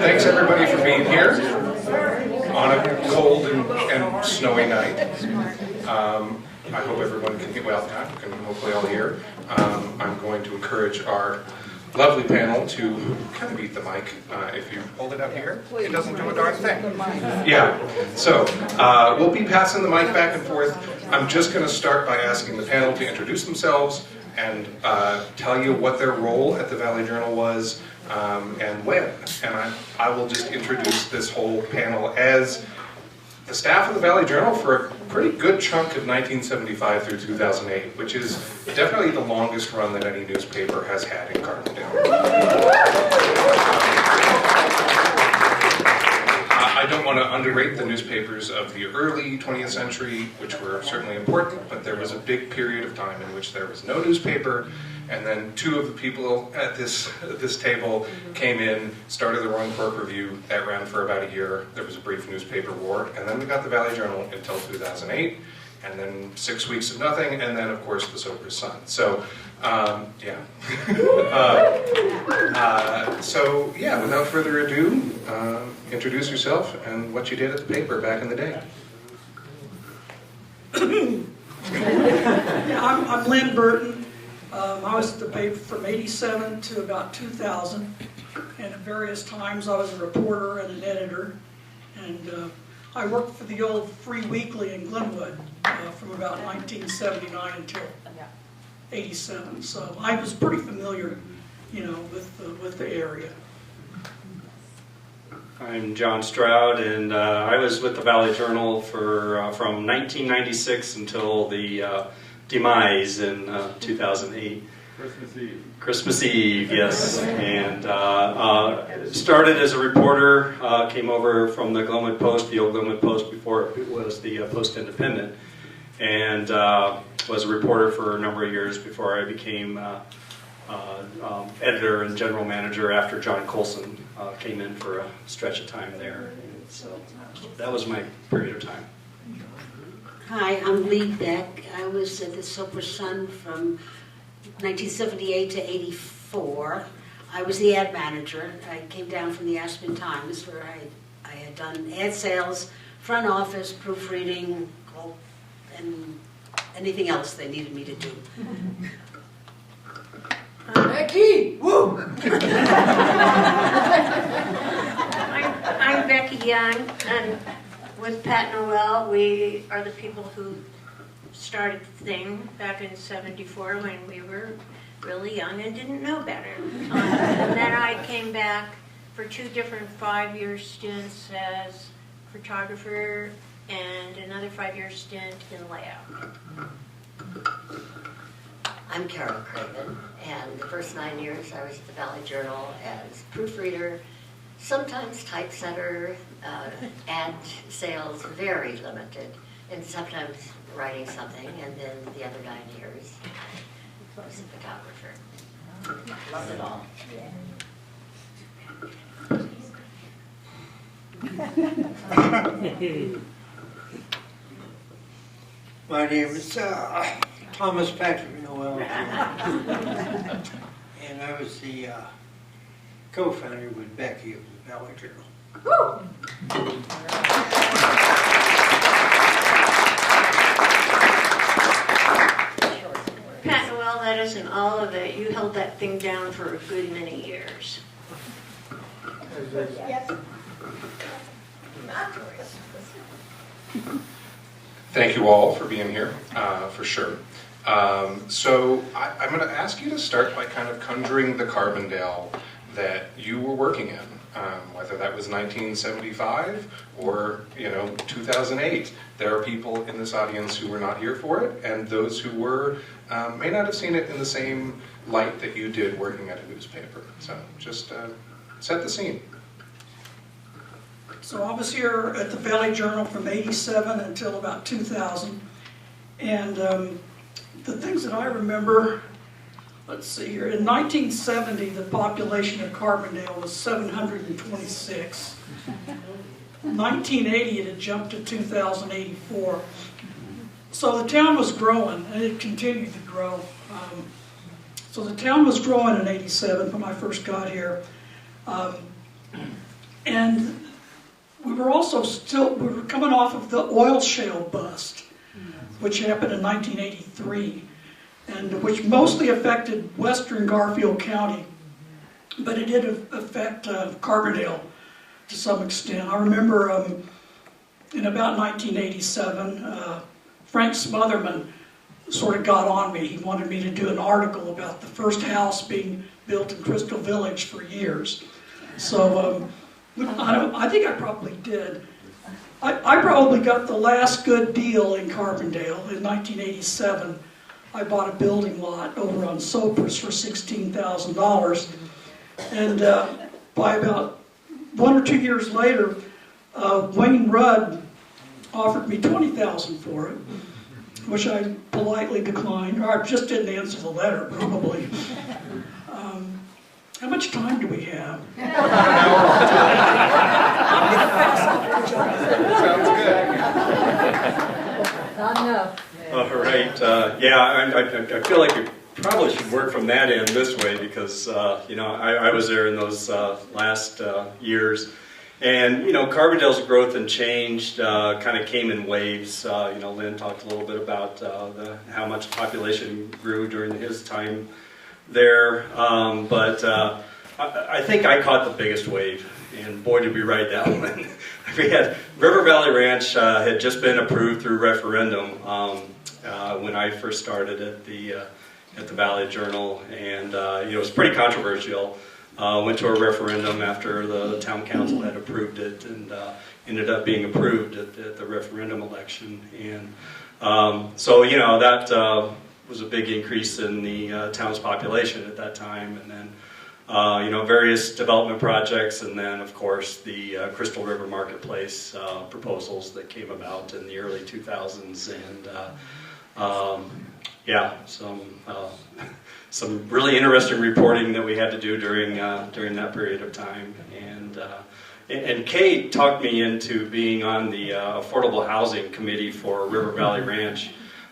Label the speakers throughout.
Speaker 1: Thanks everybody for being here on a cold and snowy night. I hope everyone can get well now, can hopefully all hear. I'm going to encourage our lovely panel to kind of beat the mic. If you hold it up here, it doesn't do a darn thing. Yeah, so we'll be passing the mic back and forth. I'm just going to start by asking the panel to introduce themselves and tell you what their role at the Valley Journal was and when. And I will just introduce this whole panel as the staff of the Valley Journal for a pretty good chunk of 1975 through 2008, which is definitely the longest run that any newspaper has had in Carbondale. I don't want to underrate the newspapers of the early 20th century, which were certainly important, but there was a big period of time in which there was no newspaper, and then two of the people at this table came in, started the Roaring Fork Review, that ran for about a year. There was a brief newspaper war, and then we got the Valley Journal until 2008, and then 6 weeks of nothing, and then of course the Sober Sun. So, yeah. So yeah, without further ado, introduce yourself and what you did at the paper back in the day.
Speaker 2: I'm Lynn Burton. I was at the paper from '87 to about 2000, and at various times I was a reporter and an editor, and I worked for the old Free Weekly in Glenwood from about 1979 until '87. So I was pretty familiar, with the area.
Speaker 3: I'm John Stroud, and I was with the Valley Journal from 1996 until the demise in 2008. Christmas Eve, yes. And started as a reporter, came over from the Glenwood Post, the old Glenwood Post before it was the Post Independent, and was a reporter for a number of years before I became editor and general manager after John Colson came in for a stretch of time there. And so that was my period of time.
Speaker 4: Hi, I'm Lee Beck. I was at the Sober Sun from 1978 to '84. I was the ad manager. I came down from the Aspen Times where I had done ad sales, front office, proofreading, and anything else they needed me to do.
Speaker 2: Becky! Woo!
Speaker 5: I'm Becky Young, and with Pat Noel, we are the people who started the thing back in '74 when we were really young and didn't know better. And then I came back for 2 different 5-year stints as photographer and another 5-year stint in layout.
Speaker 6: I'm Carol Craven, and the first 9 years I was at the Valley Journal as proofreader, sometimes typesetter, ad sales very limited, and sometimes writing something, and then the other 9 years I was a photographer. Love it all.
Speaker 7: My name is Thomas Patrick Noel, and I was the co-founder with Becky of the Valley Journal.
Speaker 5: Pat Noel led us in all of it. You held that thing down for a good many years.
Speaker 2: Yes.
Speaker 1: Thank you all for being here, for sure. So I'm going to ask you to start by kind of conjuring the Carbondale that you were working in, whether that was 1975 or 2008. There are people in this audience who were not here for it, and those who were may not have seen it in the same light that you did working at a newspaper. So just set the scene.
Speaker 2: So I was here at the Valley Journal from '87 until about 2000, and the things that I remember, let's see here, in 1970 the population of Carbondale was 726. In 1980 it had jumped to 2,084. So the town was growing, and it continued to grow. So the town was growing in '87 when I first got here. And we were coming off of the oil shale bust, which happened in 1983, and which mostly affected western Garfield County, but it did affect Carbondale to some extent. I remember in about 1987, Frank Smotherman sort of got on me. He wanted me to do an article about the first house being built in Crystal Village for years. So I think I probably did. I probably got the last good deal in Carbondale in 1987. I bought a building lot over on Sopers for $16,000. And by about 1 or 2 years later, Wayne Rudd offered me $20,000 for it, which I politely declined, or I just didn't answer the letter, probably. How much time do we have?
Speaker 1: Sounds good.
Speaker 8: Not enough.
Speaker 3: All right. I feel like we probably should work from that end this way because, I was there in those last years. And, Carbondale's growth and change kind of came in waves. Lynn talked a little bit about how much population grew during his time there. But I think I caught the biggest wave. And boy, did we ride that one. We had River Valley Ranch had just been approved through referendum when I first started at the Valley Journal, and it was pretty controversial. Went to a referendum after the town council had approved it, and ended up being approved at the referendum election. And so that was a big increase in the town's population at that time, and then various development projects, and then of course the Crystal River Marketplace proposals that came about in the early 2000s, and some really interesting reporting that we had to do during that period of time. And Kate talked me into being on the Affordable Housing Committee for River Valley Ranch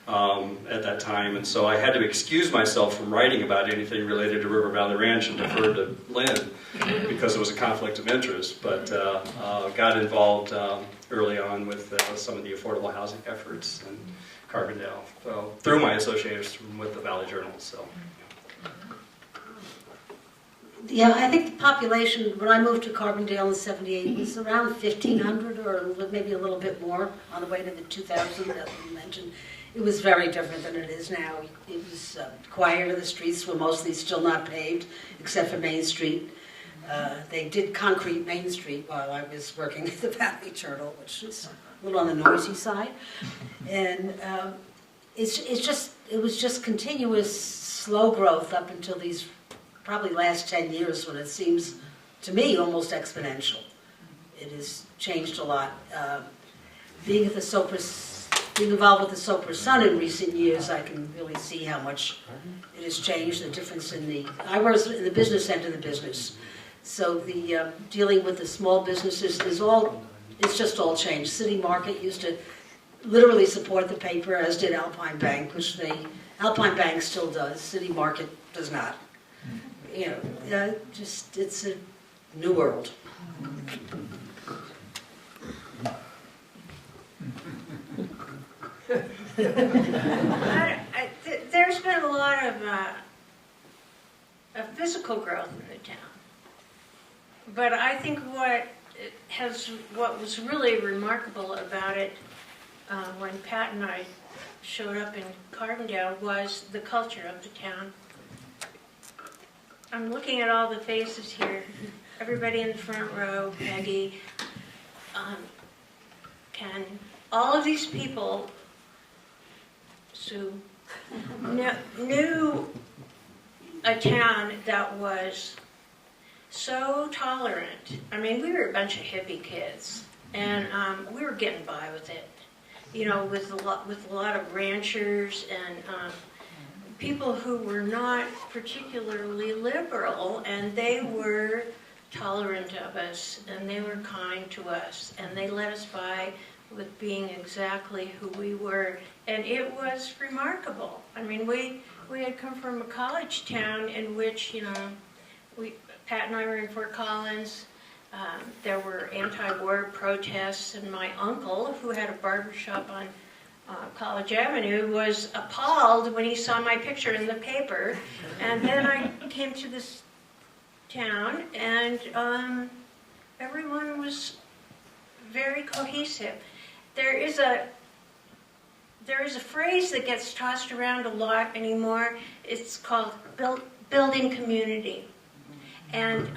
Speaker 3: at that time, and so I had to excuse myself from writing about anything related to River Valley Ranch and defer to Lynn because it was a conflict of interest, but got involved early on with some of the affordable housing efforts in Carbondale through my association with the Valley Journal. So.
Speaker 4: Yeah, I think the population, when I moved to Carbondale in '78, was around 1,500 or maybe a little bit more on the way to the 2,000 that you mentioned. It was very different than it is now. It was quieter. The streets were mostly still not paved, except for Main Street. They did concrete Main Street while I was working at the Valley Journal, which is a little on the noisy side. And it was just continuous slow growth up until these probably last 10 years, when it seems to me almost exponential. It has changed a lot. Being involved with the Soper Sun in recent years, I can really see how much it has changed. The difference I was in the business end of the business, so the dealing with the small businesses it's just all changed. City Market used to literally support the paper, as did Alpine Bank, Alpine Bank still does. City Market does not. It's a new world.
Speaker 5: There's been a lot of physical growth in the town, but I think what was really remarkable about it when Pat and I showed up in Carbondale was the culture of the town. I'm looking at all the faces here, everybody in the front row, Peggy, Ken, all of these people, Sue, knew a town that was so tolerant. I mean, we were a bunch of hippie kids, and we were getting by with it, with a lot of ranchers and people who were not particularly liberal, and they were tolerant of us, and they were kind to us, and they let us by with being exactly who we were, and it was remarkable. I mean, we had come from a college town in which, Pat and I were in Fort Collins, There were anti-war protests, and my uncle, who had a barber shop on College Avenue, was appalled when he saw my picture in the paper. And then I came to this town, and everyone was very cohesive. There is a phrase that gets tossed around a lot anymore. It's called building community. And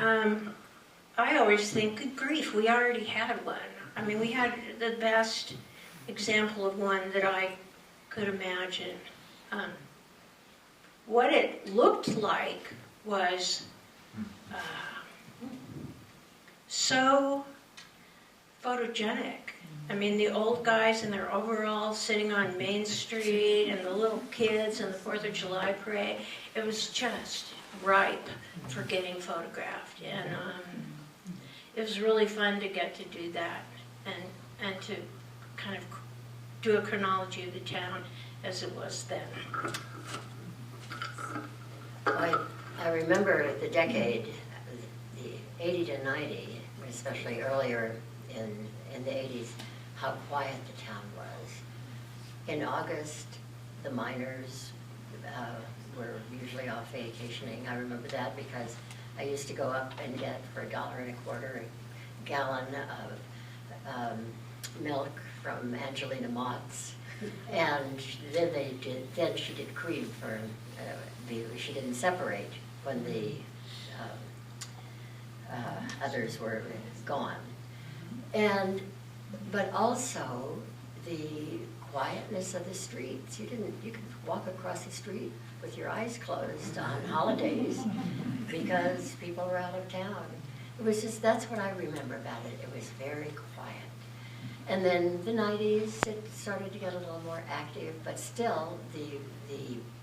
Speaker 5: I always think, good grief, we already had one. I mean, we had the best example of one that I could imagine. What it looked like was so photogenic. I mean, the old guys in their overalls sitting on Main Street, and the little kids in the 4th of July parade. It was just ripe for getting photographed. And it was really fun to get to do that, and to kind of do a chronology of the town as it was then.
Speaker 6: I remember the decade, the 80 to 90, especially earlier in the 80s, how quiet the town was. In August, the miners were usually off vacationing. I remember that because I used to go up and get for $1.25 a gallon of milk from Angelina Mott's, and then she did cream for. She didn't separate when the others were gone, but also the quietness of the streets. You could walk across the street with your eyes closed on holidays because people were out of town. It was just, that's what I remember about it. It was very quiet. And then the 90s, it started to get a little more active, but still the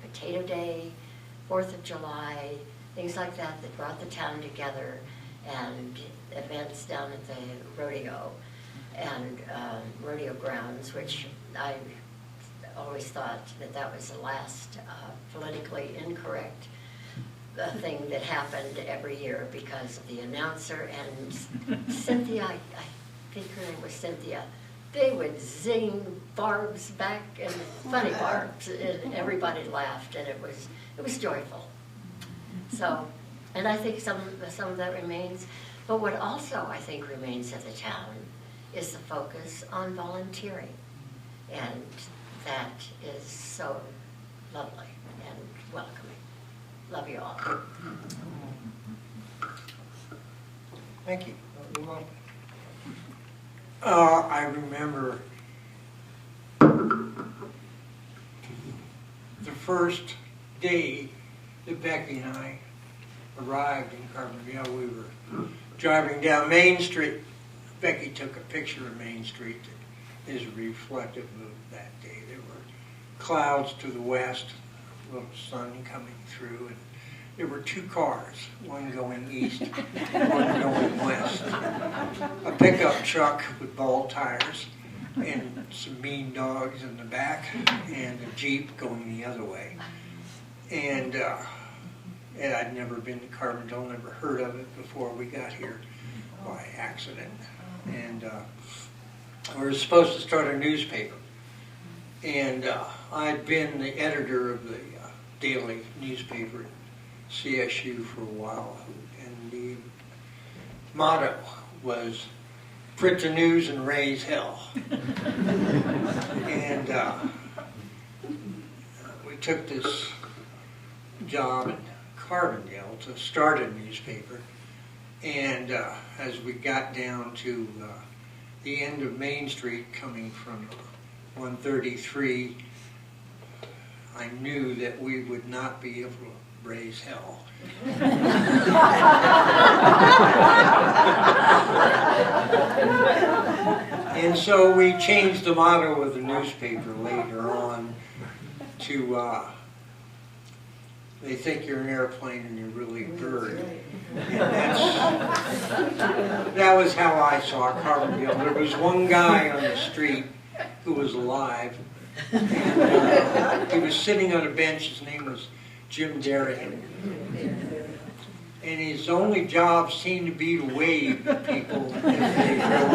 Speaker 6: Potato Day, 4th of July, things like that that brought the town together, and events down at the rodeo and rodeo grounds, which I always thought that was the last politically incorrect thing that happened every year because of the announcer and Cynthia, I think her name was Cynthia. They would zing barbs back, and funny barbs, and everybody laughed, and it was joyful. So, and I think some of that remains. But what also I think remains of the town is the focus on volunteering, and that is so lovely and welcoming. Love you all.
Speaker 7: Thank you. I remember the first day that Becky and I arrived in Carbondale. We were driving down Main Street. Becky took a picture of Main Street that is reflective of that day. There were clouds to the west, a little sun coming through, and there were two cars, one going east, one going west. A pickup truck with bald tires and some mean dogs in the back, and a Jeep going the other way. And I'd never been to Carbondale, never heard of it before we got here by accident. And we were supposed to start a newspaper. And I'd been the editor of the daily newspaper CSU for a while, and the motto was print the news and raise hell. And we took this job in Carbondale to start a newspaper, and as we got down to the end of Main Street coming from 133, I knew that we would not be able to raise hell. And so we changed the motto of the newspaper later on to they think you're an airplane and you're really a bird. And that was how I saw Carbondale. There was one guy on the street who was alive, and he was sitting on a bench. His name was Jim Darrigan. and his only job seemed to be to wave at people as they drove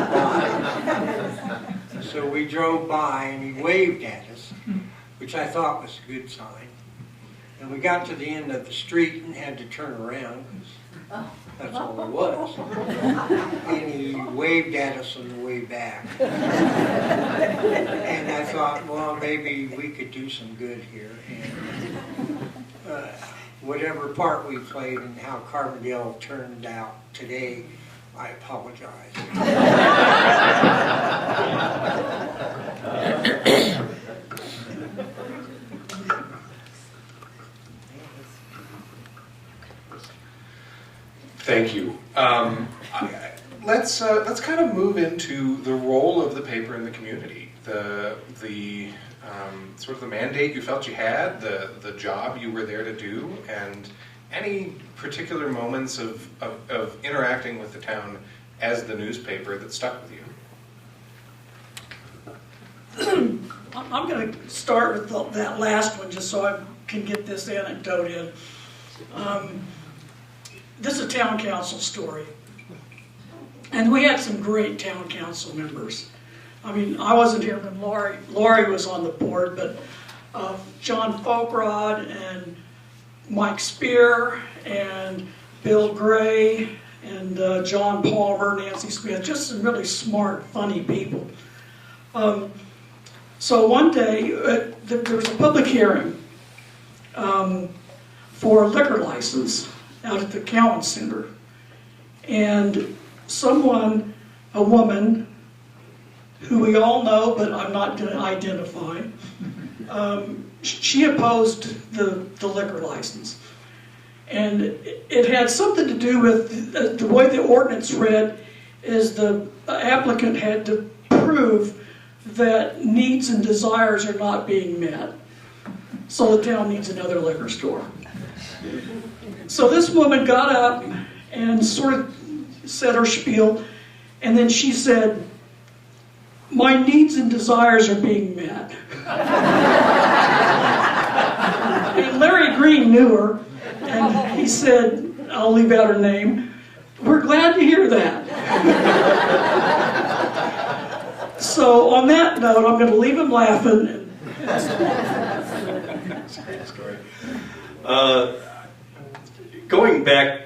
Speaker 7: by. So we drove by and he waved at us, which I thought was a good sign. And we got to the end of the street and had to turn around, because that's all there was. And he waved at us on the way back. And I thought, well, maybe we could do some good here. And whatever part we played in how Carbondale turned out today, I apologize.
Speaker 1: Thank you. Let's kind of move into the role of the paper in the community, the sort of the mandate you felt you had, the job you were there to do, and any particular moments of interacting with the town as the newspaper that stuck with you.
Speaker 2: I'm going to start with that last one just so I can get this anecdote in. This is a town council story. And we had some great town council members. I mean, I wasn't here when Laurie was on the board, but John Folkrod and Mike Spear and Bill Gray and John Palmer, Nancy Smith, just some really smart, funny people. So one day, there was a public hearing for a liquor license out at the Cowan Center. And someone, a woman, who we all know, but I'm not going to identify, she opposed the liquor license. And it had something to do with the way the ordinance read is the applicant had to prove that needs and desires are not being met. So the town needs another liquor store. So this woman got up and sort of said her spiel, and then she said, "My needs and desires are being met." And Larry Green knew her, and he said, I'll leave out her name, "We're glad to hear that." So on that note, I'm going to leave him laughing.
Speaker 3: That's a great story. Going back,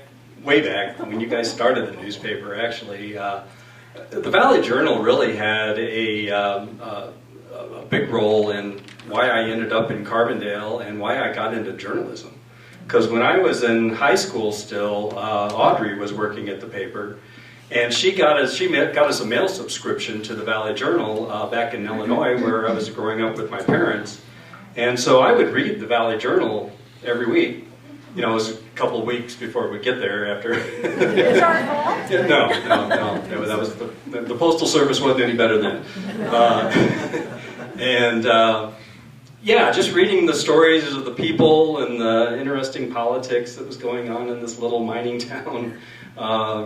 Speaker 3: way back, when you guys started the newspaper, actually, the Valley Journal really had a big role in why I ended up in Carbondale and why I got into journalism. Because when I was in high school still, Audrey was working at the paper, and she got us a mail subscription to the Valley Journal back in Illinois, where I was growing up with my parents. And so I would read the Valley Journal every week. You know, it was a couple of weeks before we get there after.
Speaker 5: It's our fault?
Speaker 3: No. That was the Postal Service wasn't any better then. Yeah, just reading the stories of the people and the interesting politics that was going on in this little mining town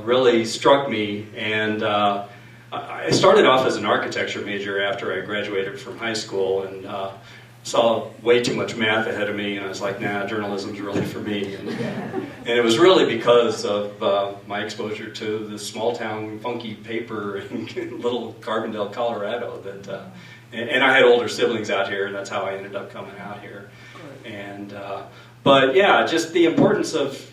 Speaker 3: really struck me. And I started off as an architecture major after I graduated from high school, and saw way too much math ahead of me, and I was like, nah, journalism's really for me. And it was really because of my exposure to this small town funky paper in little Carbondale, Colorado. And I had older siblings out here, and that's how I ended up coming out here. And but yeah, just the importance of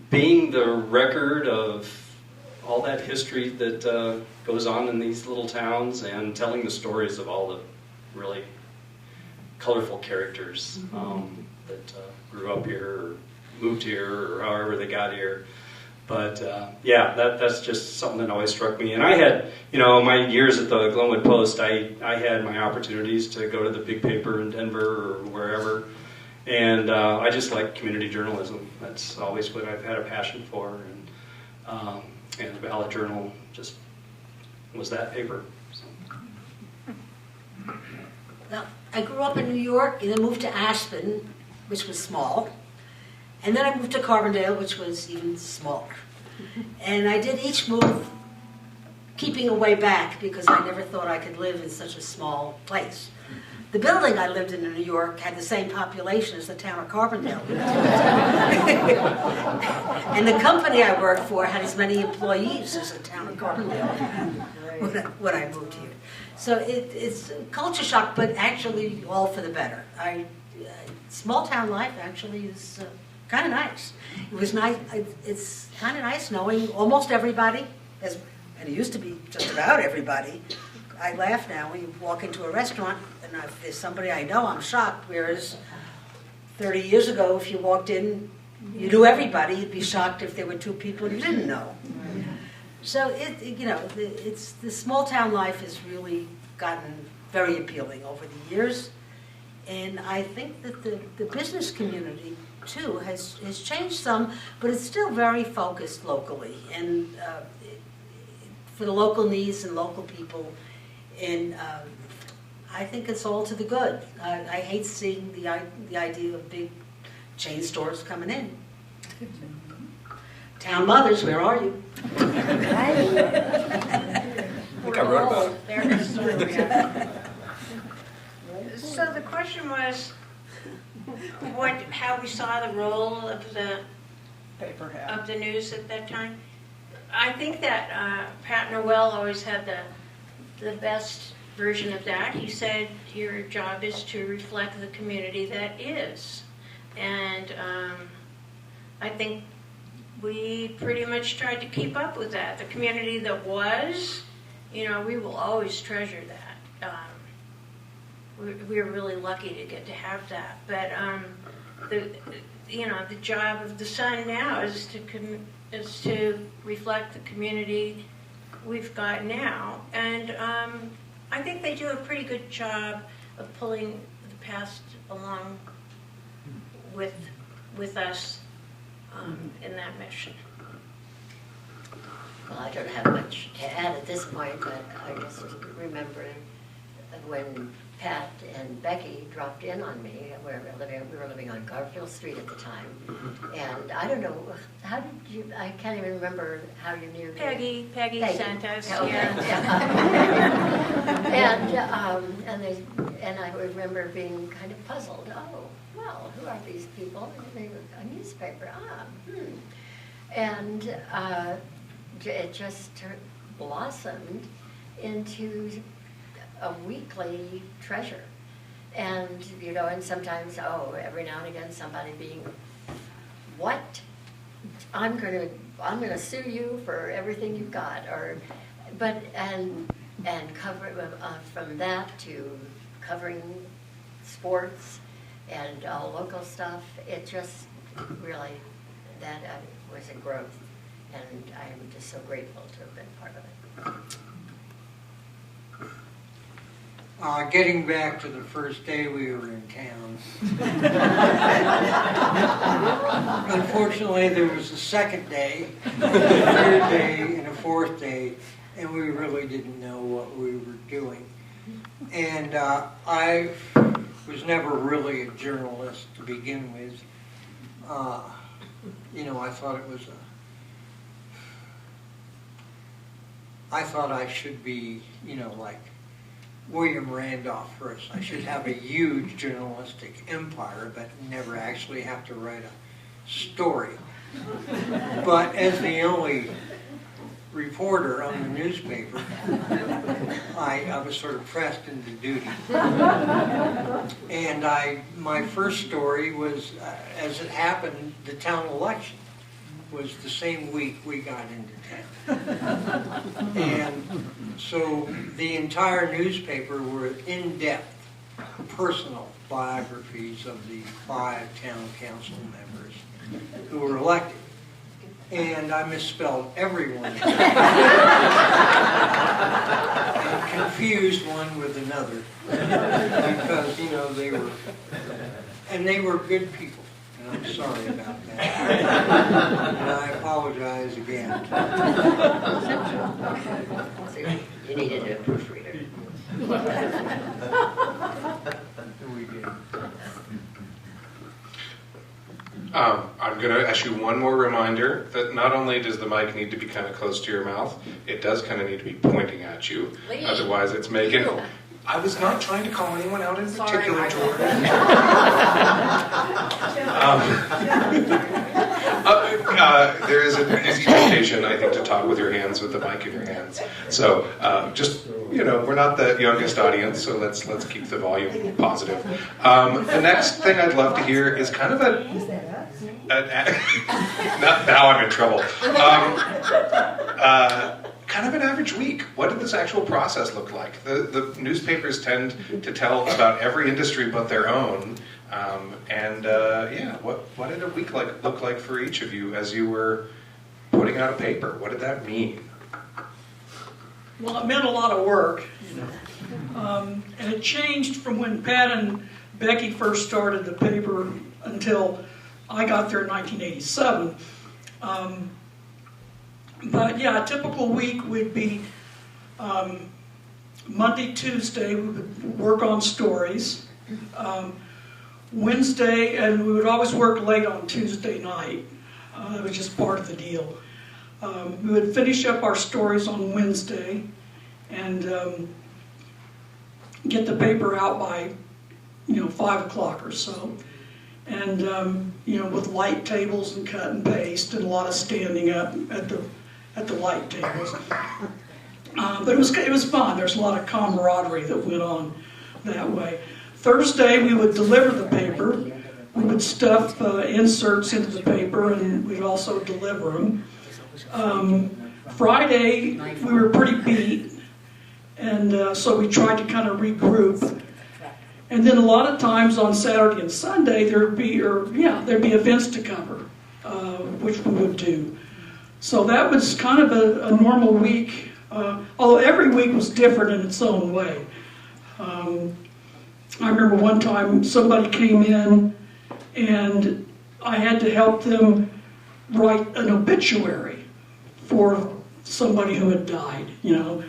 Speaker 3: being the record of all that history that goes on in these little towns, and telling the stories of all the really colorful characters that grew up here or moved here or however they got here. But yeah, that's just something that always struck me. And I had, my years at the Glenwood Post, I had my opportunities to go to the big paper in Denver or wherever. And I just like community journalism. That's always what I've had a passion for. And the Valley Journal just was that paper. So.
Speaker 4: Well, I grew up in New York and then moved to Aspen, which was small. And then I moved to Carbondale, which was even smaller. And I did each move keeping a way back because I never thought I could live in such a small place. The building I lived in New York had the same population as the town of Carbondale. And the company I worked for had as many employees as the town of Carbondale when I moved here. So it's a culture shock, but actually all for the better. Small town life actually is kind of nice. It was nice. It's kind of nice knowing almost everybody, and it used to be just about everybody. I laugh now when you walk into a restaurant and if there's somebody I know, I'm shocked. Whereas 30 years ago, if you walked in, you knew everybody. You'd be shocked if there were two people you didn't know. So it's the small town life has really gotten very appealing over the years, and I think that the business community too has changed some, but it's still very focused locally and for the local needs and local people, and I think it's all to the good. I hate seeing the idea of big chain stores coming in. Town mothers, where are you?
Speaker 3: I think I wrote about it.
Speaker 5: So the question was, how we saw the role of the news at that time. I think that Pat Noel always had the best version of that. He said, your job is to reflect the community that is. And I think we pretty much tried to keep up with that. The community that was, we will always treasure that. We're really lucky to get to have that. But the job of the Sun now is to reflect the community we've got now. And I think they do a pretty good job of pulling the past along with us in that mission.
Speaker 6: Well, I don't have much to add at this point, but I just remember when Pat and Becky dropped in on me. We were living on Garfield Street at the time, and I don't know, how did you? I can't even remember how you knew.
Speaker 5: Peggy sent us.
Speaker 6: Okay.
Speaker 5: Yeah.
Speaker 6: And I remember being kind of puzzled. Oh, well, who are these people? And they were a newspaper. And it just blossomed into a weekly treasure. And, and sometimes, every now and again somebody being, what? I'm gonna sue you for everything you've got, and cover from that to covering sports and local stuff. It just really, that was a growth, and I'm just so grateful to have been part of it.
Speaker 7: Getting back to the first day we were in town. Unfortunately, there was a second day, a third day, and a fourth day, and we really didn't know what we were doing. And I was never really a journalist to begin with. I thought I should be, like William Randolph first. I should have a huge journalistic empire, but never actually have to write a story. But as the only reporter on the newspaper, I was sort of pressed into duty. And my first story was, as it happened, the town election was the same week we got into town. And so the entire newspaper were in-depth, personal biographies of the 5 town council members who were elected. And I misspelled everyone. And confused one with another. Because, they were good people. And I'm sorry about that. And I apologize again.
Speaker 6: So you needed a proofreader.
Speaker 1: I'm going to ask you one more reminder that not only does the mic need to be kind of close to your mouth, it does kind of need to be pointing at you. Otherwise, it's making... I was not trying to call anyone out in particular, Jordan. There is an expectation, I think, to talk with your hands, with the mic in your hands. So just, we're not the youngest audience, so let's keep the volume positive. The next thing I'd love to hear is kind of now I'm in trouble. Kind of an average week. What did this actual process look like? The newspapers tend to tell about every industry but their own. What did a week look like for each of you as you were putting out a paper? What did that mean?
Speaker 2: Well, it meant a lot of work, and it changed from when Pat and Becky first started the paper until I got there in 1987. But yeah, a typical week would be Monday, Tuesday, we would work on stories. Wednesday, and we would always work late on Tuesday night. It was just part of the deal. We would finish up our stories on Wednesday and get the paper out by 5 o'clock or so. And with light tables and cut and paste and a lot of standing up at the light tables. But it was fun. There's a lot of camaraderie that went on that way. Thursday we would deliver the paper. We would stuff inserts into the paper, and we'd also deliver them. Friday we were pretty beat, and so we tried to kind of regroup. And then a lot of times on Saturday and Sunday there'd be events to cover, which we would do. So that was kind of a normal week, although every week was different in its own way. I remember one time somebody came in and I had to help them write an obituary for somebody who had died, And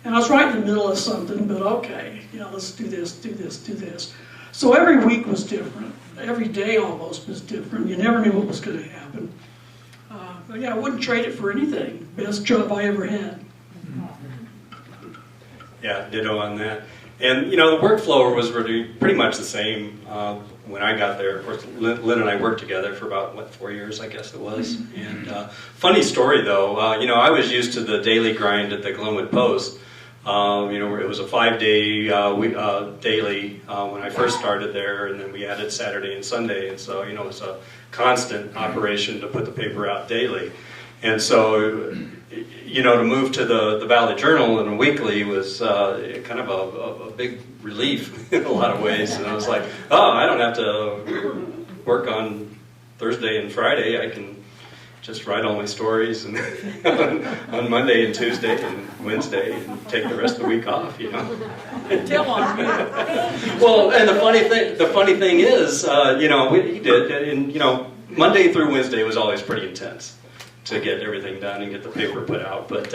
Speaker 2: I was right in the middle of something, but okay, let's do this. So every week was different. Every day almost was different. You never knew what was going to happen. But yeah, I wouldn't trade it for anything. Best job I ever had.
Speaker 3: Yeah, ditto on that. And, the workflow was pretty much the same when I got there. Of course, Lynn and I worked together for about, 4 years, I guess it was. And funny story, though. I was used to the daily grind at the Glenwood Post. Where it was a 5-day daily when I first started there, and then we added Saturday and Sunday. And so, it's a constant operation to put the paper out daily. And so, to move to the Valley Journal in a weekly was kind of a big relief in a lot of ways. And I was like, I don't have to work on Thursday and Friday. I can just write all my stories and on Monday and Tuesday and Wednesday and take the rest of the week off,
Speaker 2: Tell on me.
Speaker 3: Well, and the funny thing is, we did, and Monday through Wednesday was always pretty intense to get everything done and get the paper put out. But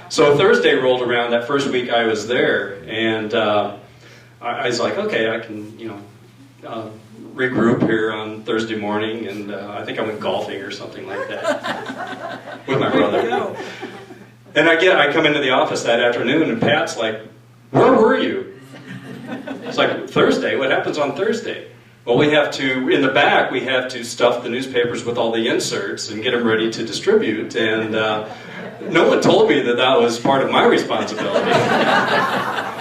Speaker 3: so Thursday rolled around, that first week I was there, and I was like, okay, I can, regroup here on Thursday morning, and I think I went golfing or something like that with my brother. And I come into the office that afternoon, and Pat's like, "Where were you?" It's like, "Thursday? What happens on Thursday?" Well, we have to stuff the newspapers with all the inserts and get them ready to distribute, and no one told me that was part of my responsibility.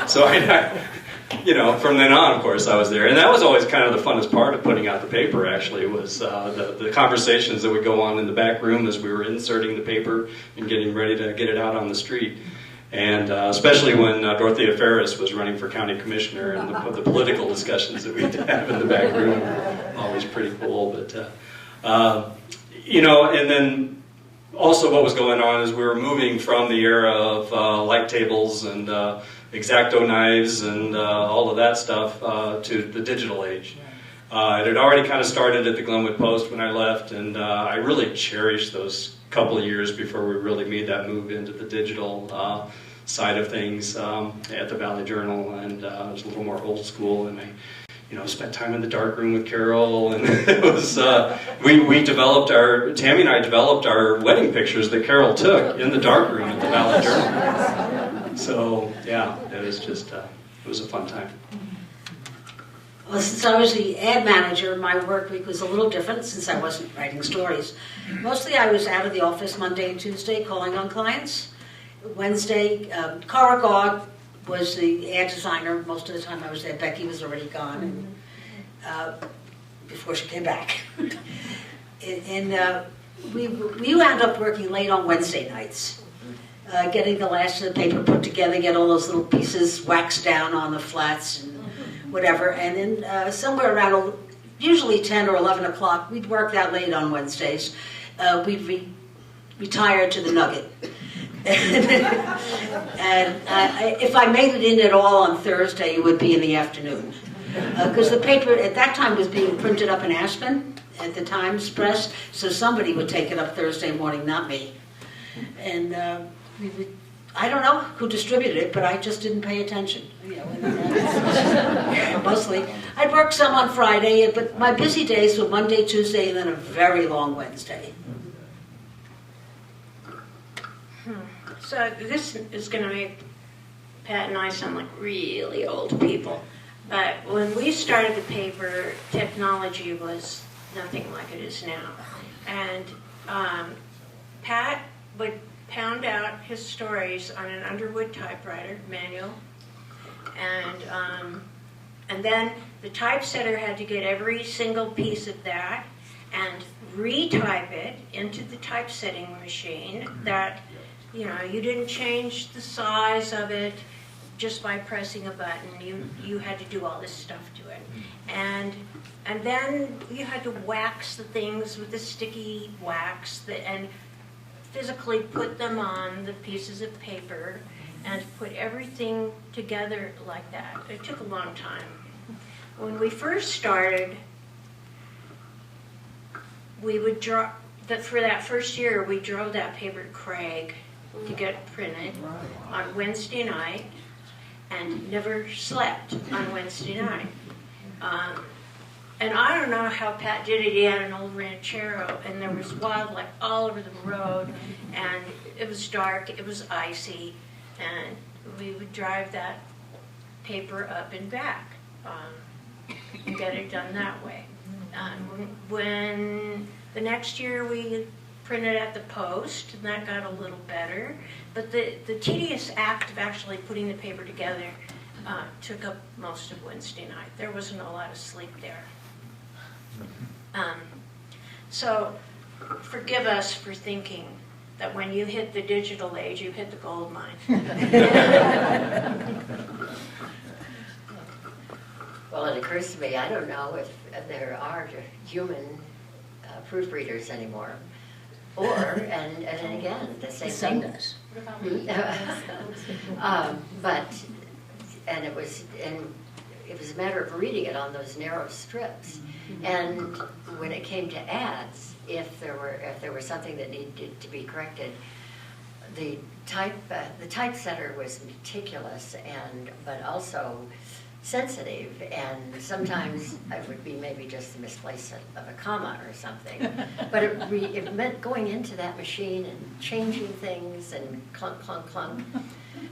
Speaker 3: So from then on, of course, I was there. And that was always kind of the funnest part of putting out the paper, actually, was the conversations that would go on in the back room as we were inserting the paper and getting ready to get it out on the street. And especially when Dorothea Ferris was running for county commissioner, and the political discussions that we'd have in the back room were always pretty cool. But, and then also what was going on is we were moving from the era of light tables and X-Acto knives and all of that stuff to the digital age. It had already kind of started at the Glenwood Post when I left, and I really cherished those couple of years before we really made that move into the digital side of things at the Valley Journal, and it was a little more old school, and I spent time in the dark room with Carol, and it was, we developed Tammy and I developed our wedding pictures that Carol took in the dark room at the Valley Journal. So, yeah, it was just, it was a fun time.
Speaker 4: Well, since I was the ad manager, my work week was a little different since I wasn't writing stories. Mostly I was out of the office Monday and Tuesday calling on clients. Wednesday, Cara Gog was the ad designer. Most of the time I was there. Becky was already gone before she came back. and we wound up working late on Wednesday nights, getting the last of the paper put together, get all those little pieces waxed down on the flats and whatever. And then somewhere around usually 10 or 11 o'clock, we'd work that late on Wednesdays. We'd retire to the Nugget. And if I made it in at all on Thursday, it would be in the afternoon. Because the paper at that time was being printed up in Aspen at the Times Press, so somebody would take it up Thursday morning, not me. And I don't know who distributed it, but I just didn't pay attention. Mostly. I'd work some on Friday, but my busy days were Monday, Tuesday, and then a very long Wednesday.
Speaker 5: So this is going to make Pat and I sound like really old people. But when we started the paper, technology was nothing like it is now. And Pat would pound out his stories on an Underwood typewriter, manual. And then the typesetter had to get every single piece of that and retype it into the typesetting machine that, you didn't change the size of it just by pressing a button. You had to do all this stuff to it. And then you had to wax the things with the sticky wax and physically put them on the pieces of paper and put everything together like that. It took a long time. When we first started, we would for that first year, we drove that paper to Craig to get printed on Wednesday night and never slept on Wednesday night. And I don't know how Pat did it. He had an old ranchero, and there was wildlife all over the road, and it was dark, it was icy, and we would drive that paper up and back and get it done that way. When the next year we printed at the Post, and that got a little better, but the tedious act of actually putting the paper together took up most of Wednesday night. There wasn't a lot of sleep there. So forgive us for thinking that when you hit the digital age, you hit the gold mine.
Speaker 6: Well, it occurs to me, I don't know if there are human proofreaders anymore. Or, and again, the same thing.
Speaker 4: Does.
Speaker 6: But it was a matter of reading it on those narrow strips. And when it came to ads, if there was something that needed to be corrected, the typesetter was meticulous but also sensitive, and sometimes it would be maybe just the misplacement of a comma or something. But it meant going into that machine and changing things and clunk, clunk, clunk,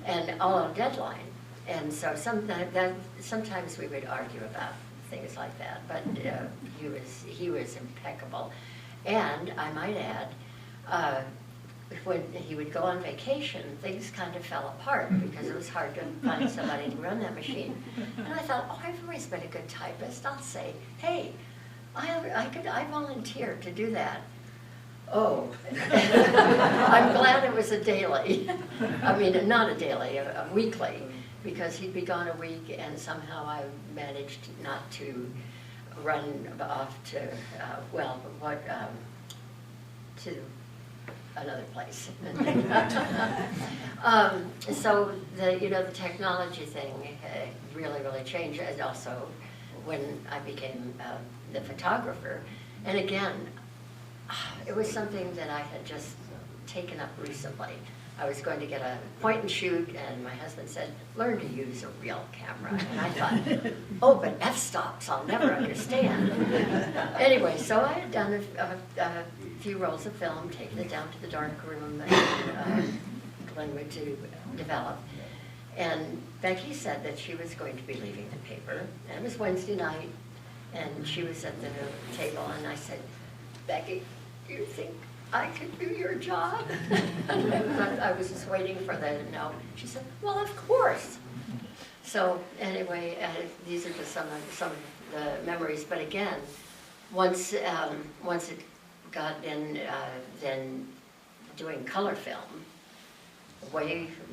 Speaker 6: and all on deadline. And so sometimes we would argue about things like that, but he was impeccable. And I might add, when he would go on vacation, things kind of fell apart because it was hard to find somebody to run that machine. And I thought, I've always been a good typist. I'll say, hey, I volunteer to do that. Oh, I'm glad it was a daily. I mean, not a daily, a weekly, because he'd be gone a week, and somehow I managed not to run off to to another place. So the technology thing really changed, and also when I became the photographer. And again, it was something that I had just taken up recently. I was going to get a point and shoot, and my husband said, learn to use a real camera. And I thought, oh, but f-stops, I'll never understand. Anyway, so I had done a few rolls of film, taken it down to the dark room, and Glenwood to develop. And Becky said that she was going to be leaving the paper, and it was Wednesday night, and she was at the table, and I said, Becky, do you think I could do your job? I was just waiting for the no. She said, well, of course. So anyway, these are just some of the memories. But again, once it got in, then doing color film,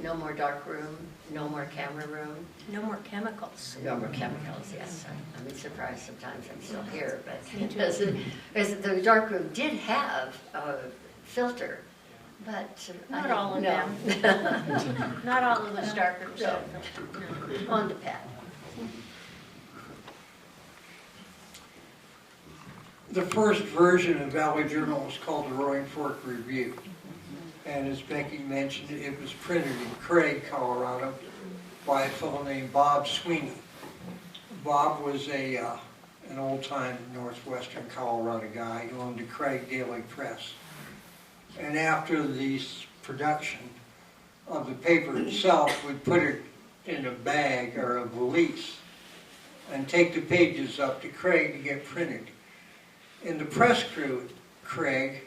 Speaker 6: no more dark room, no more camera room.
Speaker 5: No more chemicals.
Speaker 6: No more chemicals, yes. I'm surprised sometimes I'm still here, but because the dark room did have a filter, but
Speaker 5: Not all of
Speaker 6: them.
Speaker 5: Not all of those dark rooms.
Speaker 6: No. On to Pat.
Speaker 7: The first version of Valley Journal was called the Roaring Fork Review. And as Becky mentioned, it was printed in Craig, Colorado by a fellow named Bob Sweeney. Bob was an old-time northwestern Colorado guy who owned the Craig Daily Press. And after the production of the paper itself, we'd put it in a bag or a valise and take the pages up to Craig to get printed. And the press crew at Craig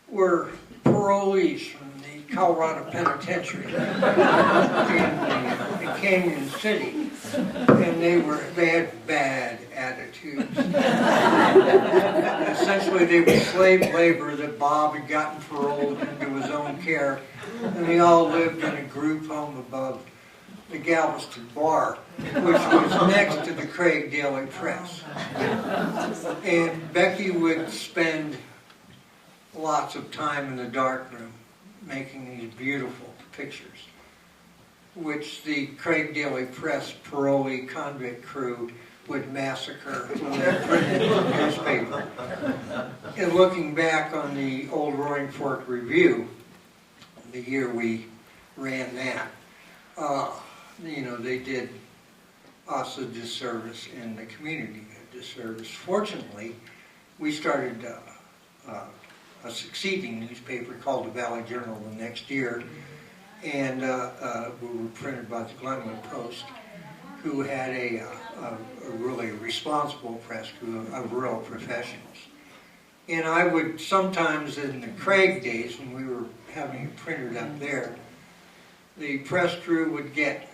Speaker 7: were parolees from the Colorado Penitentiary in Canyon City, and they had bad attitudes. Essentially, they were slave labor that Bob had gotten paroled into his own care, and they all lived in a group home above the Galveston Bar, which was next to the Craig Daily Press. And Becky would spend lots of time in the darkroom making these beautiful pictures, which the Craig Daily Press parolee convict crew would massacre when they printed the newspaper. And looking back on the old Roaring Fork Review, the year we ran that, they did us a disservice and the community a disservice. Fortunately, we started a succeeding newspaper called the Valley Journal the next year, and we were printed by the Glenwood Post, who had a really responsible press crew of real professionals. And I would sometimes, in the Craig days when we were having it printed up there, the press crew would get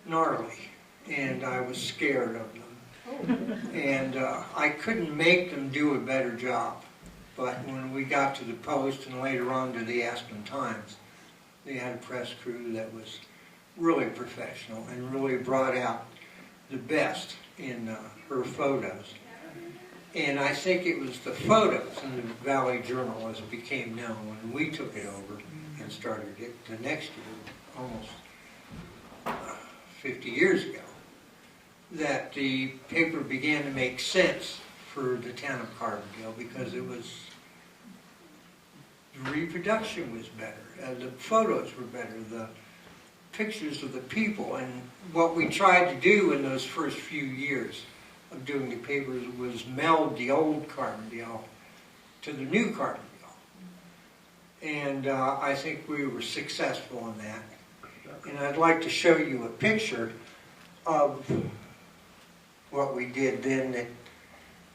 Speaker 7: gnarly, and I was scared of them. And I couldn't make them do a better job. But when we got to the Post and later on to the Aspen Times, they had a press crew that was really professional and really brought out the best in her photos. And I think it was the photos in the Valley Journal, as it became known when we took it over and started it the next year, almost 50 years ago, that the paper began to make sense for the town of Carbondale, because the reproduction was better, the photos were better, the pictures of the people. And what we tried to do in those first few years of doing the papers was meld the old Carbondale to the new Carbondale. And I think we were successful in that. And I'd like to show you a picture of what we did then that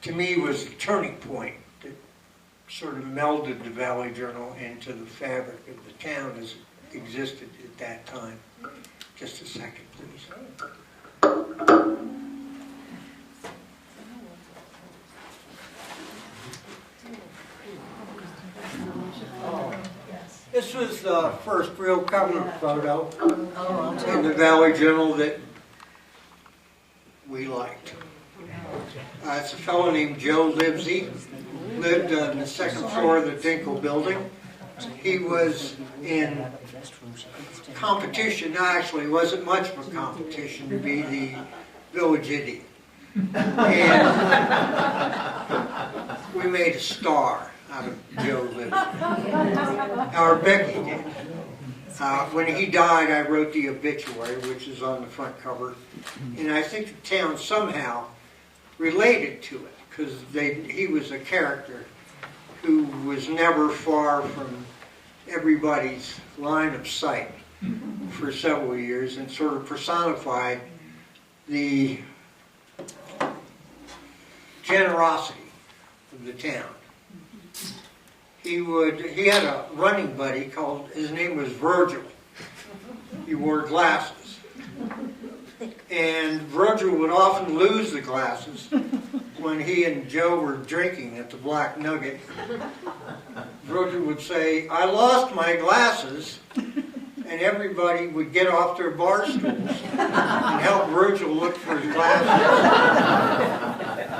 Speaker 7: to me was the turning point that sort of melded the Valley Journal into the fabric of the town as it existed at that time. Just a second, please. This was the first real cover photo in the Valley Journal that we liked. It's a fellow named Joe Livesey, lived on the second floor of the Dinkle building. He was in competition, actually it wasn't much of a competition, to be the village idiot. And we made a star out of Joe Livesey. Our Becky did. When he died, I wrote the obituary, which is on the front cover. And I think the town somehow related to it, because he was a character who was never far from everybody's line of sight for several years, and sort of personified the generosity of the town. He had a running buddy his name was Virgil. He wore glasses. And Virgil would often lose the glasses when he and Joe were drinking at the Black Nugget. Virgil would say, "I lost my glasses," and everybody would get off their bar stools and help Virgil look for his glasses,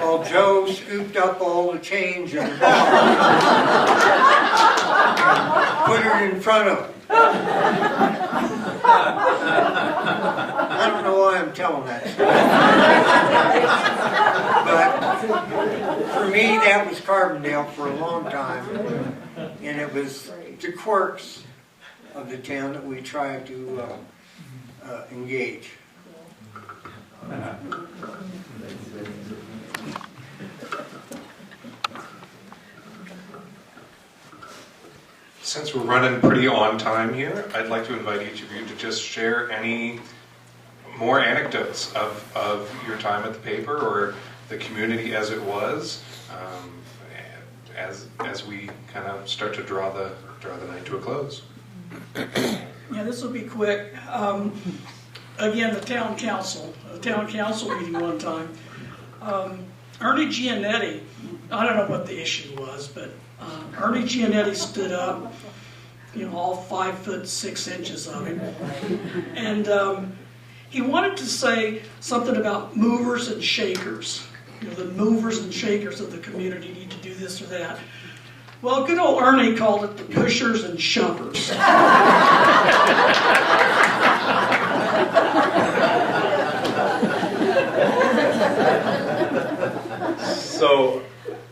Speaker 7: while Joe scooped up all the change in the bar and put it in front of him. I don't know why I'm telling that story. But for me, that was Carbondale for a long time. And it was the quirks of the town that we tried to engage.
Speaker 1: Since we're running pretty on time here, I'd like to invite each of you to just share any more anecdotes of your time at the paper or the community as it was, as we kind of start to draw the night to a close.
Speaker 2: Yeah, this will be quick. Again, a town council meeting one time. Ernie Giannetti, I don't know what the issue was, but Ernie Giannetti stood up, all 5'6" of him, and he wanted to say something about movers and shakers. The movers and shakers of the community need to do this or that. Well, good old Ernie called it the pushers and shovers.
Speaker 3: So,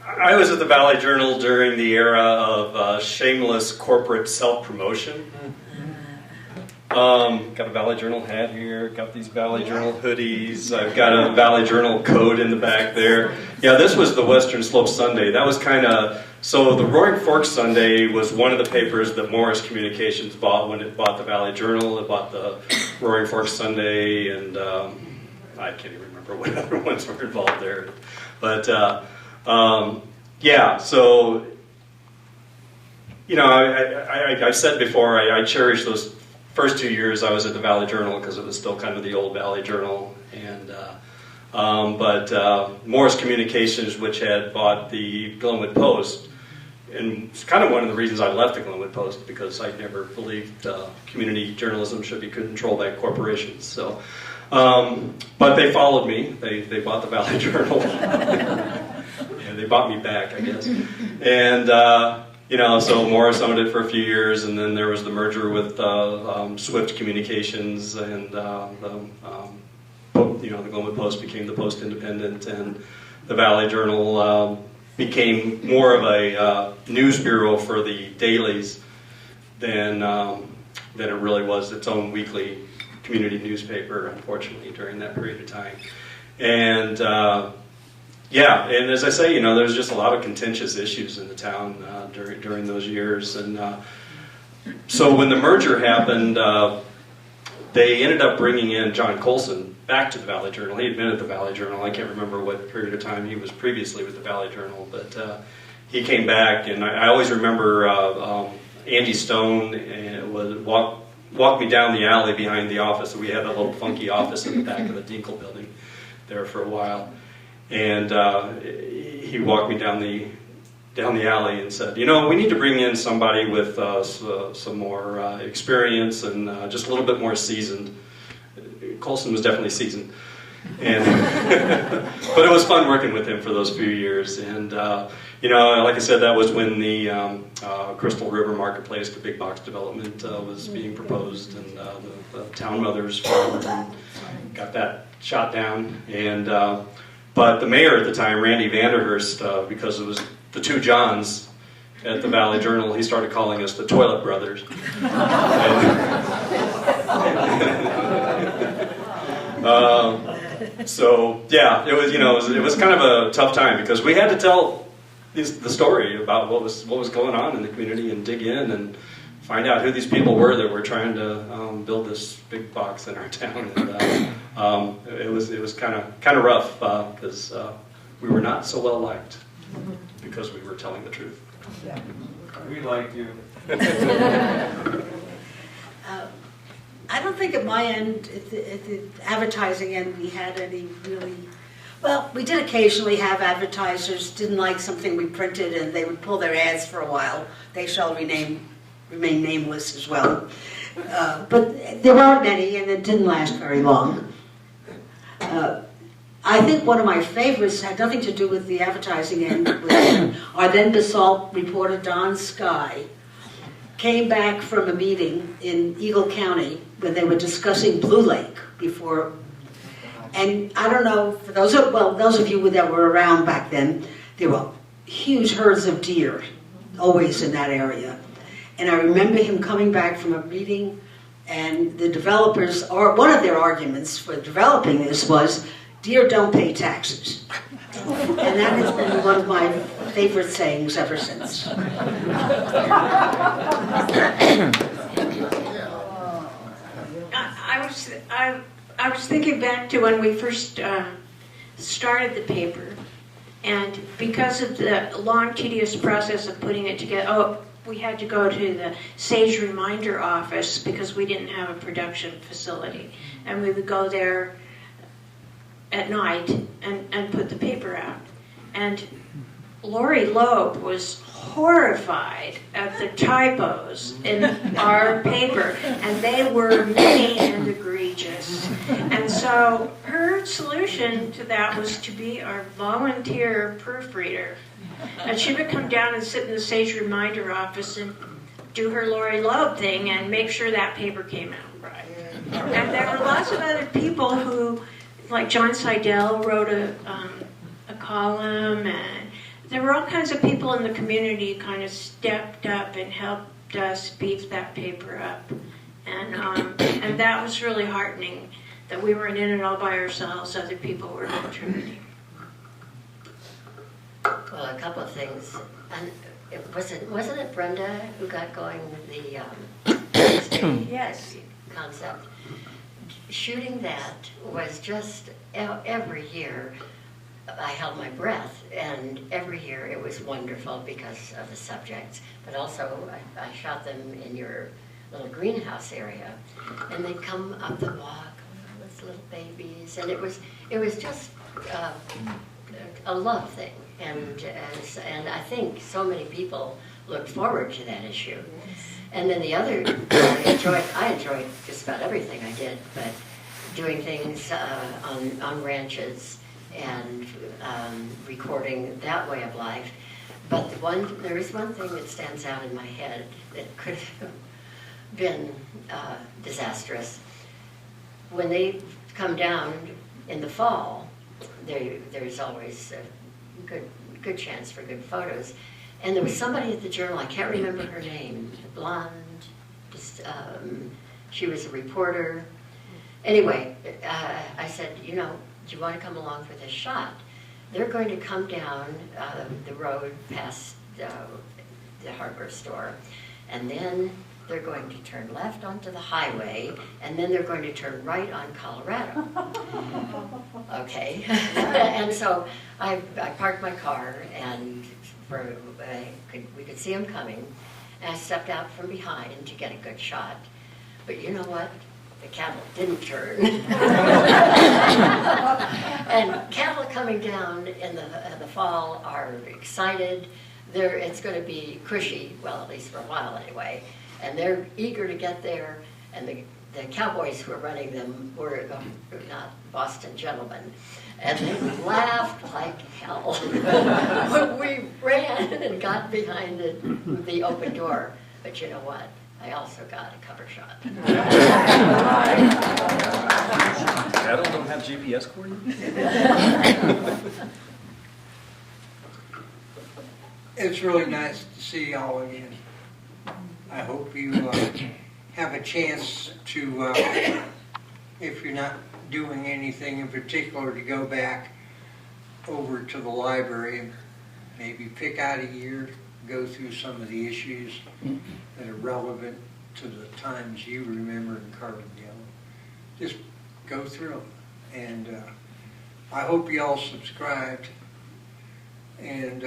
Speaker 3: I was at the Valley Journal during the era of shameless corporate self-promotion. Got a Valley Journal hat here, got these Valley Journal hoodies, I've got a Valley Journal coat in the back there. Yeah, this was the Western Slope Sunday. That was so the Roaring Fork Sunday was one of the papers that Morris Communications bought when it bought the Valley Journal. It bought the Roaring Fork Sunday, and I can't even remember what other ones were involved there. But yeah, so, I said before, I cherish those first 2 years I was at the Valley Journal because it was still kind of the old Valley Journal. And but Morris Communications, which had bought the Glenwood Post, and it's kind of one of the reasons I left the Glenwood Post, because I never believed community journalism should be controlled by corporations. So, but they followed me. They bought the Valley Journal. Yeah, they bought me back, I guess. And so Morris owned it for a few years, and then there was the merger with Swift Communications, and the Glenwood Post became the Post Independent, and the Valley Journal became more of a news bureau for the dailies than it really was its own weekly community newspaper, unfortunately, during that period of time. And and as I say, there's just a lot of contentious issues in the town during those years. And so when the merger happened, they ended up bringing in John Colson back to the Valley Journal. He had been at the Valley Journal. I can't remember what period of time he was previously with the Valley Journal, but he came back, and I always remember Andy Stone walked me down the alley behind the office. We had a little funky office in the back of the Dinkle building there for a while. And he walked me down the alley and said, we need to bring in somebody with some more experience and just a little bit more seasoned. Colson was definitely seasoned. And but it was fun working with him for those few years. And, like I said, that was when the Crystal River Marketplace, the big box development, was being proposed. And the Town Mothers farm got that shot down. And but the mayor at the time, Randy Vanderhurst, because it was the two Johns, at the Valley Journal, he started calling us the Toilet Brothers. So yeah, it was, you know, it was kind of a tough time because we had to tell the story about what was going on in the community and dig in and find out who these people were that were trying to build this big box in our town. And it was kind of rough because we were not so well liked because we were telling the truth.
Speaker 8: We like you.
Speaker 4: I don't think at my end, at the advertising end, we had any really, well, we did occasionally have advertisers didn't like something we printed and they would pull their ads for a while. They shall remain nameless as well. But there weren't many and it didn't last very long. I think one of my favorites had nothing to do with the advertising end. Our then Basalt reporter, Don Skye, came back from a meeting in Eagle County when they were discussing Blue Lake before. And I don't know, for those of you that were around back then, there were huge herds of deer always in that area. And I remember him coming back from a meeting and the developers, or one of their arguments for developing this was, deer don't pay taxes. And that has been one of my favorite sayings ever since.
Speaker 5: I was thinking back to when we first started the paper, and because of the long, tedious process of putting it together, we had to go to the Sage Reminder office because we didn't have a production facility, and we would go there at night and put the paper out. And Lori Loeb was horrified at the typos in our paper, and they were many and egregious. And so her solution to that was to be our volunteer proofreader. And she would come down and sit in the Sage Reminder office and do her Lori Loeb thing and make sure that paper came out right. And there were lots of other people who, like John Seidel wrote a column, and there were all kinds of people in the community who kind of stepped up and helped us beef that paper up. And that was really heartening, that we weren't in it all by ourselves, other people were contributing.
Speaker 6: Well, a couple of things. And wasn't it Brenda who got going the
Speaker 5: Yes.
Speaker 6: concept? Shooting that was just every year. I held my breath, and every year it was wonderful because of the subjects. But also, I shot them in your little greenhouse area, and they'd come up the walk, those little babies, and it was just a love thing. And I think so many people look forward to that issue. And then the other, I enjoyed just about everything I did, but doing things on ranches and recording that way of life. But there is one thing that stands out in my head that could have been disastrous. When they come down in the fall, there's always a good chance for good photos. And there was somebody at the Journal, I can't remember her name, blonde, just she was a reporter. Anyway, I said, do you want to come along for this shot? They're going to come down the road past the hardware store, and then they're going to turn left onto the highway, and then they're going to turn right on Colorado. Okay, and so I parked my car, and we could see them coming, and I stepped out from behind to get a good shot. But you know what? The cattle didn't turn. And cattle coming down in the fall are excited. It's going to be cushy, well, at least for a while anyway. And they're eager to get there. And the cowboys who were running them were not Boston gentlemen. And they laughed like hell. We ran and got behind the open door. But you know what? I also got a cover shot.
Speaker 8: Cattle don't have GPS coordinates?
Speaker 7: It's really nice to see y'all again. I hope you have a chance to, if you're not doing anything in particular, to go back over to the library and maybe pick out a year, go through some of the issues that are relevant to the times you remember in Carbondale. Just go through them. And I hope you all subscribed. And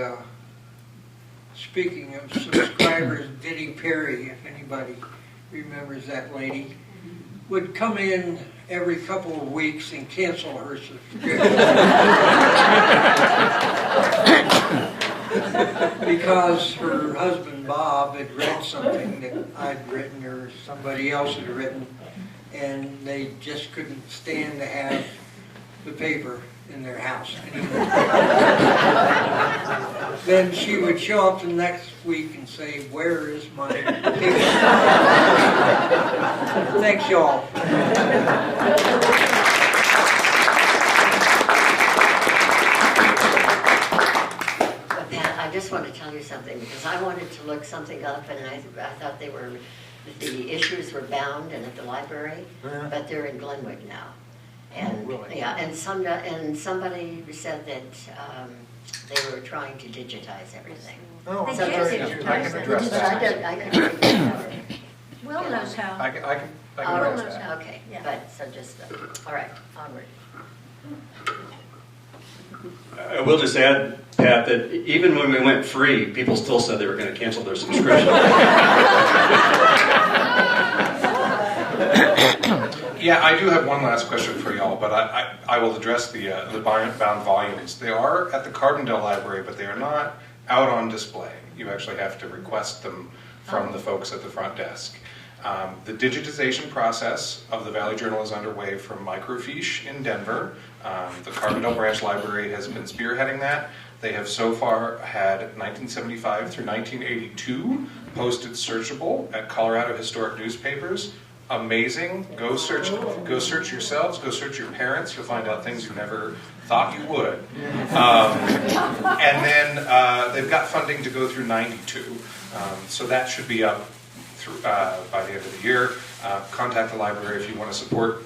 Speaker 7: speaking of subscribers, Diddy Perry, if anybody remembers that lady, would come in every couple of weeks and cancel her subscription. Because her husband Bob had read something that I'd written or somebody else had written, and they just couldn't stand to have the paper in their house anymore. Then she would show up the next week and say, "Where is my paper?" Thanks, y'all.
Speaker 6: I just want to tell you something, because I wanted to look something up, and I thought the issues were bound and at the library, but they're in Glenwood now. And yeah, and somebody said that they were trying to digitize everything.
Speaker 8: Oh,
Speaker 6: So
Speaker 8: I can address that.
Speaker 6: I could read that.
Speaker 5: Will knows how.
Speaker 8: I can
Speaker 6: All
Speaker 8: address
Speaker 6: right,
Speaker 8: that.
Speaker 6: okay,
Speaker 5: Yeah.
Speaker 6: but so just, all right, onward.
Speaker 3: I will just add, Pat, that even when we went free, people still said they were going to cancel their subscription.
Speaker 1: Yeah, I do have one last question for y'all, but I will address the bound volumes. They are at the Carbondale Library, but they are not out on display. You actually have to request them from the folks at the front desk. The digitization process of the Valley Journal is underway from Microfiche in Denver. The Carbondale Branch Library has been spearheading that. They have so far had 1975 through 1982 posted searchable at Colorado Historic Newspapers. Amazing. Go search yourselves, go search your parents. You'll find out things you never thought you would. And then they've got funding to go through 92. So that should be up through, by the end of the year. Contact the library if you want to support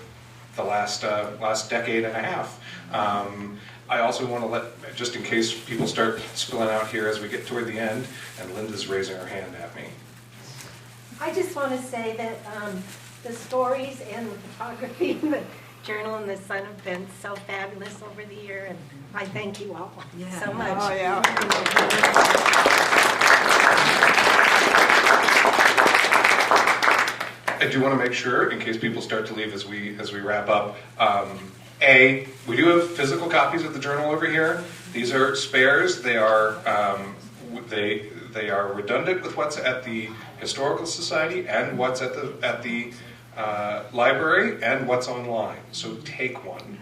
Speaker 1: the last decade and a half. I also want to let, just in case people start spilling out here as we get toward the end, and Linda's raising her hand at me.
Speaker 9: I just want to say that the stories and the photography in the Journal and the Sun have been so fabulous over the year, and I thank you all so much.
Speaker 10: Oh, yeah.
Speaker 1: I do want to make sure, in case people start to leave as we wrap up, we do have physical copies of the journal over here. These are spares. They are they are redundant with what's at the Historical Society and what's at the library and what's online. So take one.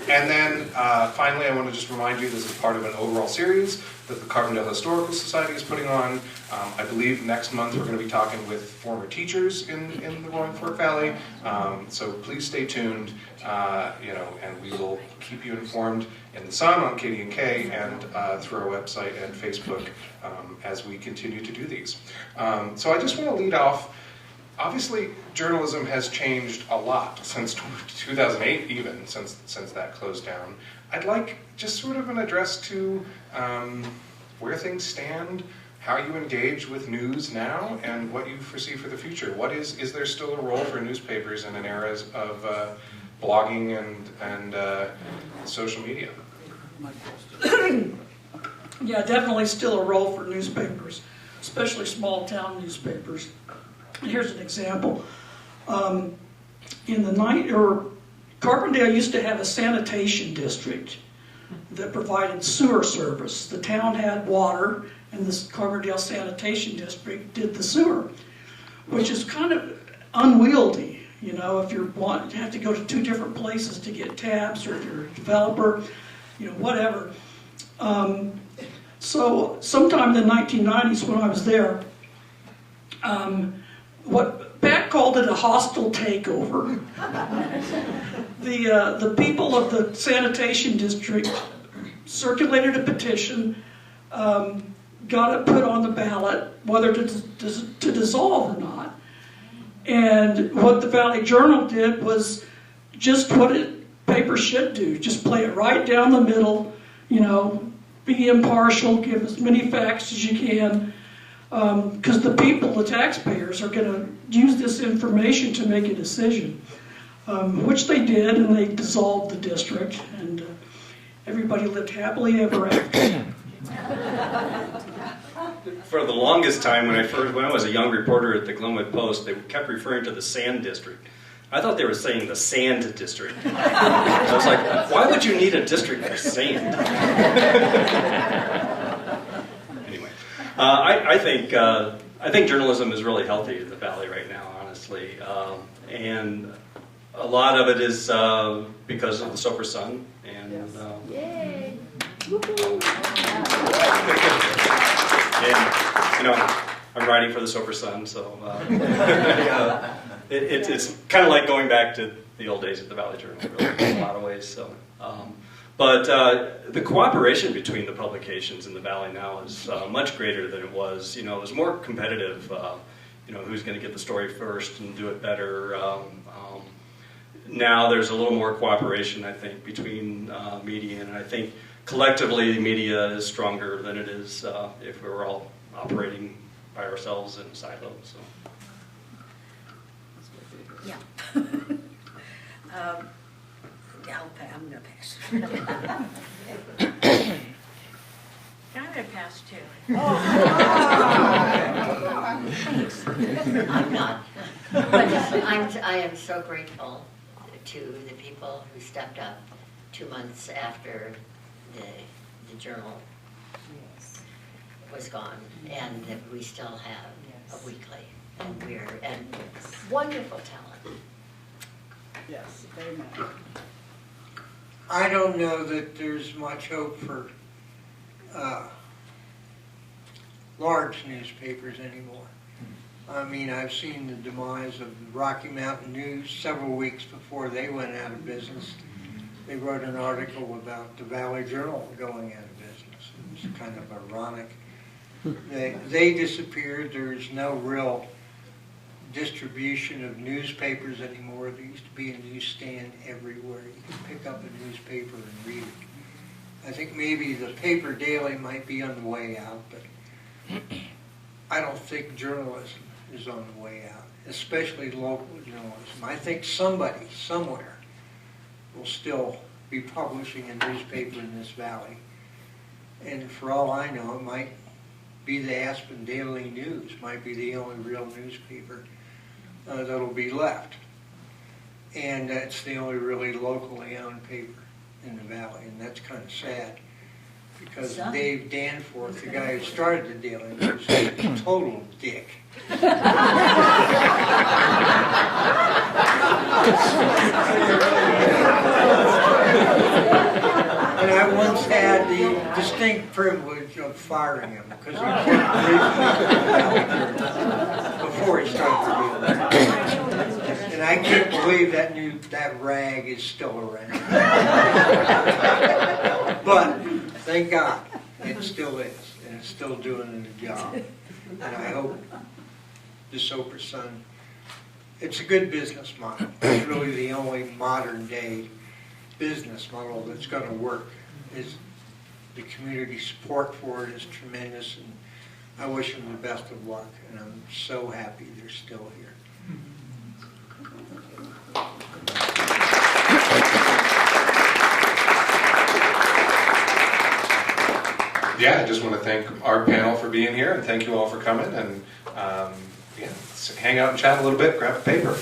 Speaker 1: And then finally, I want to just remind you this is part of an overall series that the Carbondale Historical Society is putting on. I believe next month we're going to be talking with former teachers in the Roaring Fork Valley. So please stay tuned, and we will keep you informed in the Sun on KD&K and through our website and Facebook as we continue to do these. So I just want to lead off. Obviously, journalism has changed a lot since 2008, even since that closed down. I'd like just sort of an address to where things stand, how you engage with news now, and what you foresee for the future. Is there still a role for newspapers in an era of blogging and social media?
Speaker 2: Yeah, definitely still a role for newspapers, especially small town newspapers. And here's an example. Carbondale used to have a sanitation district that provided sewer service. The town had water, and this Carbondale Sanitation District did the sewer, which is kind of unwieldy. You know, if you have to go to two different places to get tabs, or if you're a developer, whatever. So sometime in the 1990s when I was there, what Pat called it a hostile takeover. The people of the sanitation district circulated a petition, got it put on the ballot, whether to dissolve or not. And what the Valley Journal did was just what paper should do, just play it right down the middle, be impartial, give as many facts as you can, because the people, the taxpayers, are going to use this information to make a decision, which they did, and they dissolved the district, and everybody lived happily ever after.
Speaker 3: For the longest time, when I was a young reporter at the Glenwood Post, they kept referring to the Sand District. I thought they were saying the Sand District. I was like, why would you need a district for sand? Anyway, I think journalism is really healthy in the Valley right now, honestly, and a lot of it is because of the Soper Sun, and
Speaker 8: Yay!
Speaker 3: and I'm writing for the Soper Sun, so it's kind of like going back to the old days at the Valley Journal, really, in a lot of ways. So, but the cooperation between the publications in the Valley now is much greater than it was. It was more competitive. Who's going to get the story first and do it better. Now there's a little more cooperation, I think, between media, and I think collectively the media is stronger than it is if we were all operating by ourselves in a silo. So.
Speaker 4: Yeah. I'm going to pass.
Speaker 5: I'm going to pass too.
Speaker 6: I'm not. But I am so grateful to the people who stepped up 2 months after the journal was gone, and that we still have a weekly, and wonderful talent.
Speaker 2: Yes, amen.
Speaker 7: I don't know that there's much hope for large newspapers anymore. I mean, I've seen the demise of the Rocky Mountain News several weeks before they went out of business. They wrote an article about the Valley Journal going out of business. It was kind of ironic. They disappeared. There's no real distribution of newspapers anymore. There used to be a newsstand everywhere. You could pick up a newspaper and read it. I think maybe the paper daily might be on the way out, but I don't think journalism is on the way out, especially local journalism. I think somebody, somewhere, will still be publishing a newspaper in this valley. And for all I know, it might be the Aspen Daily News, might be the only real newspaper that'll be left. And that's the only really locally owned paper in the valley, and that's kind of sad. Because Dave Danforth, the guy who started the Daily News, is a total dick. And I once had the distinct privilege of firing him because he worked briefly before he started the Daily News. And I can't believe that rag is still around. But thank God, it still is, and it's still doing the job. And I hope the Soper Sun, it's a good business model. It's really the only modern day business model that's going to work. The community support for it is tremendous, and I wish them the best of luck, and I'm so happy they're still here.
Speaker 1: Yeah, I just want to thank our panel for being here, and thank you all for coming, and hang out and chat a little bit, grab a paper.